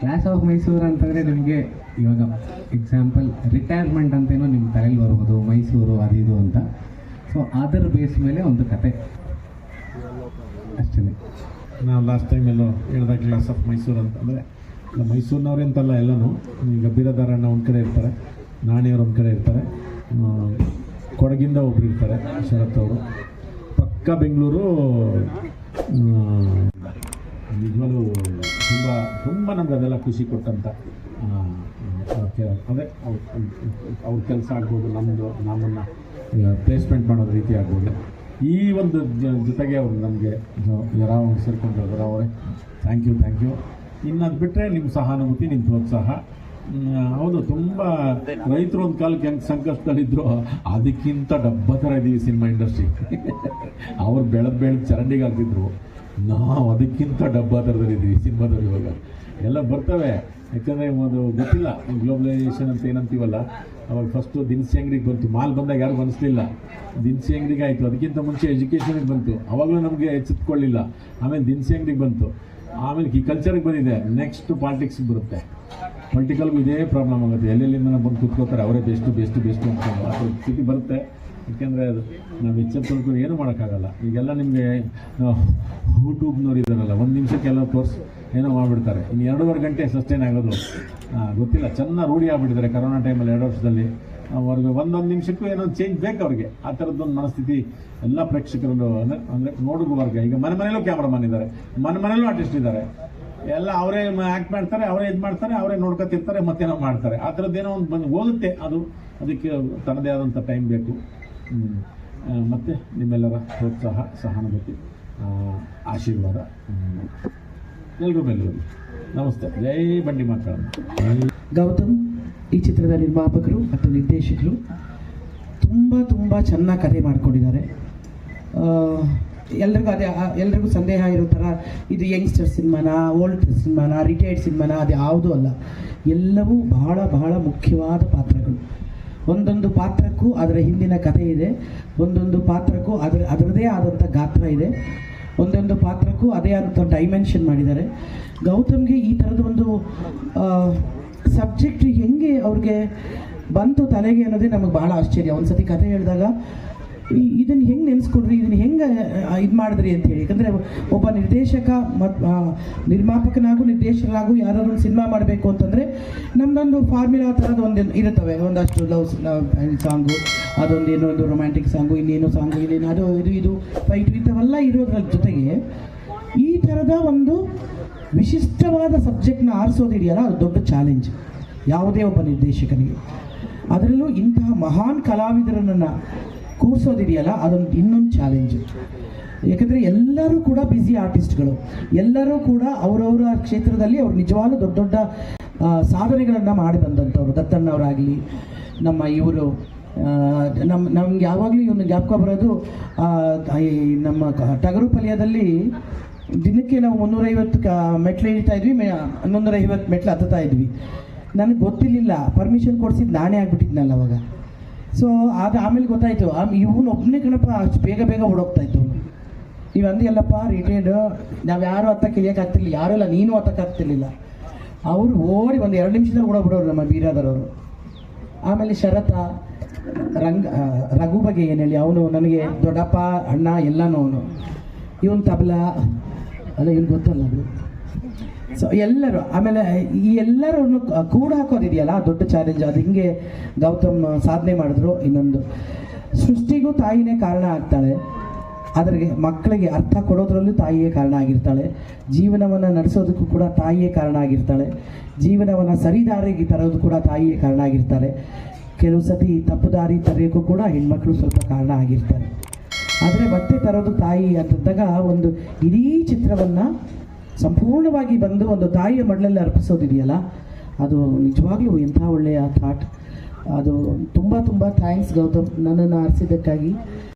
Class of Mysuru ಅಂತಂದರೆ ನಿಮಗೆ ಇವಾಗ ಎಕ್ಸಾಂಪಲ್ ರಿಟೈರ್ಮೆಂಟ್ ಅಂತೇನೋ ನಿಮ್ಮ ತಲೆಯಲ್ಲಿ ಬರ್ಬೋದು, ಮೈಸೂರು ಅದಿದು ಅಂತ. ಸೊ ಅದರ ಬೇಸ್ ಮೇಲೆ ಒಂದು ಕತೆ ಅಷ್ಟೇ. ನಾವು ಲಾಸ್ಟ್ ಟೈಮ್ ಎಲ್ಲೋ ಹೇಳಿದ ಕ್ಲಾಸ್ ಆಫ್ ಮೈಸೂರು ಅಂತಂದರೆ ಮೈಸೂರಿನವ್ರೆ ಅಂತಲ್ಲ, ಎಲ್ಲನೂ ಈಗ ಬೀರದಾರಣ್ಣ ಒಂದು ಕಡೆ ಇರ್ತಾರೆ, ನಾಣಿಯವ್ರು ಒಂದು ಕಡೆ ಇರ್ತಾರೆ, ಕೊಡಗಿಂದ ಒಬ್ರು ಇರ್ತಾರೆ ಶರತ್ ಅವರು, ಪಕ್ಕ ಬೆಂಗಳೂರು. ನಿಜವಾಗ್ಲೂ ತುಂಬ ತುಂಬ ನಮ್ಗೆ ಅದೆಲ್ಲ ಖುಷಿ ಕೊಟ್ಟಂಥ ಅದೇ ಅವ್ರ ಕೆಲಸ ಆಗ್ಬೋದು, ನಮ್ಮನ್ನು ಪ್ಲೇಸ್ಮೆಂಟ್ ಮಾಡೋದು ರೀತಿ ಆಗ್ಬೋದು. ಈ ಒಂದು ಜೊತೆಗೆ ಅವರು ನಮಗೆ ಯಾರೋ ಸೇರ್ಕೊಂಡು ಹೋಗೋರು ಅವರೇ. Thank you. ಇನ್ನು ಅದು ಬಿಟ್ಟರೆ ನಿಮ್ಮ ಸಹಾನುಭೂತಿ, ನಿಮ್ಮ ಪ್ರೋತ್ಸಾಹ. ಹೌದು, ತುಂಬ ರೈತರು ಒಂದು ಕಾಲಕ್ಕೆ ಹೆಂಗೆ ಸಂಕಷ್ಟದಲ್ಲಿದ್ದರು, ಅದಕ್ಕಿಂತ ಡಬ್ಬ ಥರ ಇದ್ದೀವಿ ಸಿನಿಮಾ ಇಂಡಸ್ಟ್ರಿ. ಅವ್ರು ಬೆಳೆದು ಚರಂಡಿಗೆ ಆಗ್ತಿದ್ರು, ನಾವು ಅದಕ್ಕಿಂತ ಡಬ್ಬ ಥರದಲ್ಲಿದ್ದೀವಿ ಸಿನಿಮಾದವ್ರು. ಇವಾಗ ಎಲ್ಲ ಬರ್ತವೆ, ಯಾಕಂದರೆ ಒಂದು ಗೊತ್ತಿಲ್ಲ ಗ್ಲೋಬಲೈಸೇಷನ್ ಅಂತ ಏನಂತೀವಲ್ಲ. ಅವಾಗ ಫಸ್ಟು ದಿನಸಿ ಅಂಗಡಿಗೆ ಬಂತು, ಮಾಲ್ ಬಂದಾಗ ಯಾರಿಗೂ ಅನಿಸ್ಲಿಲ್ಲ, ದಿನಸಿ ಅಂಗಡಿಗೆ ಆಯಿತು. ಅದಕ್ಕಿಂತ ಮುಂಚೆ ಎಜುಕೇಷನಿಗೆ ಬಂತು, ಅವಾಗಲೂ ನಮಗೆ ಎಚ್ಚೆತ್ಕೊಳ್ಳಿಲ್ಲ. ಆಮೇಲೆ ದಿನಸಿ ಅಂಗಡಿಗೆ ಬಂತು, ಆಮೇಲೆ ಈ ಕಲ್ಚರಿಗೆ ಬಂದಿದೆ, ನೆಕ್ಸ್ಟ್ ಪಾಲಿಟಿಕ್ಸ್ಗೆ ಬರುತ್ತೆ. ಪೊಲಿಟಿಕಲ್ಗೂ ಇದೇ ಪ್ರಾಬ್ಲಮ್ ಆಗುತ್ತೆ, ಎಲ್ಲೆಲ್ಲಿಂದ ಬಂದು ಕೂತ್ಕೋತಾರೆ ಅವರೇ ಬೆಸ್ಟ್ ಅಂತ ಆ ಸ್ಥಿತಿ ಬರುತ್ತೆ. ಯಾಕೆಂದರೆ ಅದು ನಾವು ಎಚ್ಚೆತ್ಕೊಂಡು ಏನೂ ಮಾಡೋಕ್ಕಾಗಲ್ಲ. ಈಗೆಲ್ಲ ನಿಮಗೆ ಯೂಟ್ಯೂಬ್ನವ್ರು ಇದ್ದಾರಲ್ಲ, ಒಂದು ನಿಮಿಷಕ್ಕೆಲ್ಲ ಏನೋ ಮಾಡಿಬಿಡ್ತಾರೆ, ಇನ್ನು 2.5 ಗಂಟೆ ಸಸ್ಟೈನ್ ಆಗೋದು ಗೊತ್ತಿಲ್ಲ. ಚೆನ್ನಾಗಿ ರೂಢಿ ಆಗಿಬಿಟ್ಟಿದ್ದಾರೆ ಕರೋನಾ ಟೈಮಲ್ಲಿ 2 ವರ್ಷದಲ್ಲಿ. ಅವ್ರಿಗೆ ಒಂದೊಂದು ನಿಮಿಷಕ್ಕೂ ಏನೋ ಚೇಂಜ್ ಬೇಕು ಅವ್ರಿಗೆ. ಆ ಥರದ್ದೊಂದು ಮನಸ್ಥಿತಿ ಎಲ್ಲ ಪ್ರೇಕ್ಷಕರು ಅಂದರೆ ನೋಡುವ ವರ್ಗ. ಈಗ ಮನೆಯಲ್ಲೂ ಕ್ಯಾಮ್ರಾಮನ್ ಇದ್ದಾರೆ, ಮನೆಯಲ್ಲೂ ಆರ್ಟಿಸ್ಟ್ ಇದ್ದಾರೆ, ಎಲ್ಲ ಅವರೇ ಆ್ಯಕ್ಟ್ ಮಾಡ್ತಾರೆ, ಅವರೇ ಇದು ಮಾಡ್ತಾರೆ, ಅವರೇ ನೋಡ್ಕೊತಿರ್ತಾರೆ, ಮತ್ತೇನೋ ಮಾಡ್ತಾರೆ. ಆ ಥರದ್ದೇನೋ ಒಂದು ಬಂದು ಹೋಗುತ್ತೆ. ಅದಕ್ಕೆ ತನ್ನದೇ ಆದಂಥ ಟೈಮ್ ಬೇಕು. ಮತ್ತು ನಿಮ್ಮೆಲ್ಲರ ಪ್ರೋತ್ಸಾಹ, ಸಹಾನುಭೂತಿ, ಆಶೀರ್ವಾದ ಎಲ್ಲರೂ ಮೇಲೂ. ನಮಸ್ತೆ. ಜೈ ಬಂಡಿ ಮಕ್ಕಳಮ್ಮ. ಗೌತಮ್ ಈ ಚಿತ್ರದ ನಿರ್ಮಾಪಕರು ಮತ್ತು ನಿರ್ದೇಶಕರು ತುಂಬ ಚೆನ್ನಾಗಿ ಕಥೆ ಮಾಡಿಕೊಂಡಿದ್ದಾರೆ. ಎಲ್ರಿಗೂ ಸಂದೇಹ ಇರೋ ಥರ ಇದು ಯಂಗ್ಸ್ಟರ್ ಸಿನಿಮಾನ, ಓಲ್ಡ್ ಸಿನಿಮಾನ, ರಿಟೈರ್ಡ್ ಸಿನಿಮಾನ, ಅದು ಯಾವುದೂ ಅಲ್ಲ. ಎಲ್ಲವೂ ಬಹಳ ಮುಖ್ಯವಾದ ಪಾತ್ರಗಳು. ಒಂದೊಂದು ಪಾತ್ರಕ್ಕೂ ಅದರ ಹಿಂದಿನ ಕಥೆ ಇದೆ, ಒಂದೊಂದು ಪಾತ್ರಕ್ಕೂ ಅದರದೇ ಆದಂಥ ಗಾತ್ರ ಇದೆ, ಒಂದೊಂದು ಪಾತ್ರಕ್ಕೂ ಅದೇ ಆದಂಥ ಡೈಮೆನ್ಷನ್ ಮಾಡಿದ್ದಾರೆ. ಗೌತಮ್ಗೆ ಈ ಥರದ ಒಂದು ಸಬ್ಜೆಕ್ಟ್ ಹೆಂಗೆ ಅವ್ರಿಗೆ ಬಂತು ತಲೆಗೆ ಅನ್ನೋದೇ ನಮಗೆ ಭಾಳ ಆಶ್ಚರ್ಯ. ಒಂದು ಸತಿ ಕಥೆ ಹೇಳಿದಾಗ ಇದನ್ನು ಹೆಂಗೆ ನೆನೆಸ್ಕೊಂಡ್ರಿ, ಇದನ್ನು ಹೆಂಗೆ ಇದು ಮಾಡಿದ್ರಿ ಅಂತೇಳಿ. ಯಾಕಂದರೆ ಒಬ್ಬ ನಿರ್ದೇಶಕ ಮತ್ತು ನಿರ್ಮಾಪಕನಾಗೂ ನಿರ್ದೇಶಕನಾಗೂ ಯಾರಾದ್ರೂ ಒಂದು ಸಿನಿಮಾ ಮಾಡಬೇಕು ಅಂತಂದರೆ ನಮ್ಮದೊಂದು ಫಾರ್ಮುಲಾ ಥರದ್ದು ಒಂದು ಇರುತ್ತವೆ. ಒಂದಷ್ಟು ಲವ್ ಸಾಂಗು, ಅದೊಂದು ಇನ್ನೊಂದು ರೊಮ್ಯಾಂಟಿಕ್ ಸಾಂಗು, ಇನ್ನೇನು ಸಾಂಗು, ಇನ್ನೇನು ಅದು ಇದು ಫೈಟ್ ಇಂಥವೆಲ್ಲ ಇರೋದ್ರ ಜೊತೆಗೆ ಈ ಥರದ ಒಂದು ವಿಶಿಷ್ಟವಾದ ಸಬ್ಜೆಕ್ಟ್ನ ಆರಿಸೋದಿದೆಯಲ್ಲ, ಅದು ದೊಡ್ಡ ಚಾಲೆಂಜ್ ಯಾವುದೇ ಒಬ್ಬ ನಿರ್ದೇಶಕನಿಗೆ. ಅದರಲ್ಲೂ ಇಂತಹ ಮಹಾನ್ ಕಲಾವಿದರನ್ನು ಕೂರಿಸೋದಿದೆಯಲ್ಲ, ಅದೊಂದು ಇನ್ನೊಂದು ಚಾಲೆಂಜು. ಯಾಕಂದರೆ ಎಲ್ಲರೂ ಕೂಡ ಬ್ಯುಸಿ ಆರ್ಟಿಸ್ಟ್ಗಳು, ಎಲ್ಲರೂ ಕೂಡ ಅವರವರ ಕ್ಷೇತ್ರದಲ್ಲಿ ಅವ್ರು ನಿಜವಾಗ್ಲೂ ದೊಡ್ಡ ಸಾಧನೆಗಳನ್ನು ಮಾಡಿ ಬಂದಂಥವ್ರು. ದತ್ತಣ್ಣವರಾಗಲಿ, ನಮ್ಮ ಇವರು ನಮ್ಗೆ ಯಾವಾಗಲೂ ಇವನು ಜ್ಞಾಪಕ ಬರೋದು, ನಮ್ಮ ಟಗರು ಪಲ್ಯದಲ್ಲಿ ದಿನಕ್ಕೆ ನಾವು 350 ಮೆಟ್ಲು ಇಳಿತಾ ಇದ್ವಿ, 150 ಮೆಟ್ಲು ಹತ್ತುತ್ತಾ ಇದ್ವಿ. ನನಗೆ ಗೊತ್ತಿರಲಿಲ್ಲ, ಪರ್ಮಿಷನ್ ಕೊಡಿಸಿದ್ದು ನಾನೇ ಆಗಿಬಿಟ್ಟಿದ್ನಲ್ಲ ಅವಾಗ. ಸೊ ಅದು ಆಮೇಲೆ ಗೊತ್ತಾಯಿತು, ಇವನು ಒಬ್ಬನೇ ಕಣಪ್ಪ ಅಷ್ಟು ಬೇಗ ಓಡೋಗ್ತಾ ಇತ್ತು. ನೀವು ಅಂದಿಯಲ್ಲಪ್ಪ ರಿಟೈರ್ಡ್, ನಾವು ಯಾರೂ ಹತ್ತಕ್ಕೆ ಇಳಿಯೋಕ್ಕಾಗ್ತಿರ್ಲಿಲ್ಲ, ಯಾರೆಲ್ಲ ನೀನು ಹತ್ತಕ್ಕಾಗ್ತಿರ್ಲಿಲ್ಲ. ಅವರು ಓಡಿ ಒಂದು 2 ನಿಮಿಷದಲ್ಲಿ ಓಡೋಗ್ಬಿಡೋರು ನಮ್ಮ ಬೀರಾದರವರು. ಆಮೇಲೆ ಶರತ, ರಘು ಬಗ್ಗೆ ಏನು ಹೇಳಿ, ಅವನು ನನಗೆ ದೊಡ್ಡಪ್ಪ ಅಣ್ಣ ಎಲ್ಲನೂ. ಅವನು ಇವನು ತಬಲಾ ಅಲ್ಲ, ಇವನು ಗೊತ್ತಲ್ಲ ಅದು. ಸೊ ಎಲ್ಲರೂ, ಆಮೇಲೆ ಈ ಎಲ್ಲರನ್ನು ಕೂಡ ಹಾಕೋದಿದೆಯಲ್ಲ ದೊಡ್ಡ ಚಾಲೆಂಜ್. ಅದು ಹಿಂಗೆ ಗೌತಮ್ ಸಾಧನೆ ಮಾಡಿದ್ರು. ಇನ್ನೊಂದು, ಸೃಷ್ಟಿಗೂ ತಾಯಿನೇ ಕಾರಣ ಆಗ್ತಾಳೆ, ಅದ್ರಿಗೆ ಮಕ್ಕಳಿಗೆ ಅರ್ಥ ಕೊಡೋದ್ರಲ್ಲೂ ತಾಯಿಯೇ ಕಾರಣ ಆಗಿರ್ತಾಳೆ, ಜೀವನವನ್ನು ನಡೆಸೋದಕ್ಕೂ ಕೂಡ ತಾಯಿಯೇ ಕಾರಣ ಆಗಿರ್ತಾಳೆ, ಜೀವನವನ್ನು ಸರಿದಾರಿಗೆ ತರೋದು ಕೂಡ ತಾಯಿಯೇ ಕಾರಣ ಆಗಿರ್ತಾರೆ. ಕೆಲವು ಸತಿ ತಪ್ಪು ದಾರಿ ತರೆಯೋಕ್ಕೂ ಕೂಡ ಹೆಣ್ಮಕ್ಳು ಸ್ವಲ್ಪ ಕಾರಣ ಆಗಿರ್ತಾರೆ. ಆದರೆ ಮತ್ತೆ ತರೋದು ತಾಯಿ ಅಂತಂದಾಗ ಒಂದು ಇಡೀ ಚಿತ್ರವನ್ನು ಸಂಪೂರ್ಣವಾಗಿ ಬಂದು ಒಂದು ತಾಯಿಯ ಮಡಲಲ್ಲಿ ಅರ್ಪಿಸೋದಿದೆಯಲ್ಲ, ಅದು ನಿಜವಾಗ್ಲೂ ಎಂಥ ಒಳ್ಳೆಯ ಥಾಟ್. ಅದು ತುಂಬ ಥ್ಯಾಂಕ್ಸ್ ಗೌತಮ್, ನನ್ನನ್ನು ಆರಿಸಿದ್ದಕ್ಕಾಗಿ.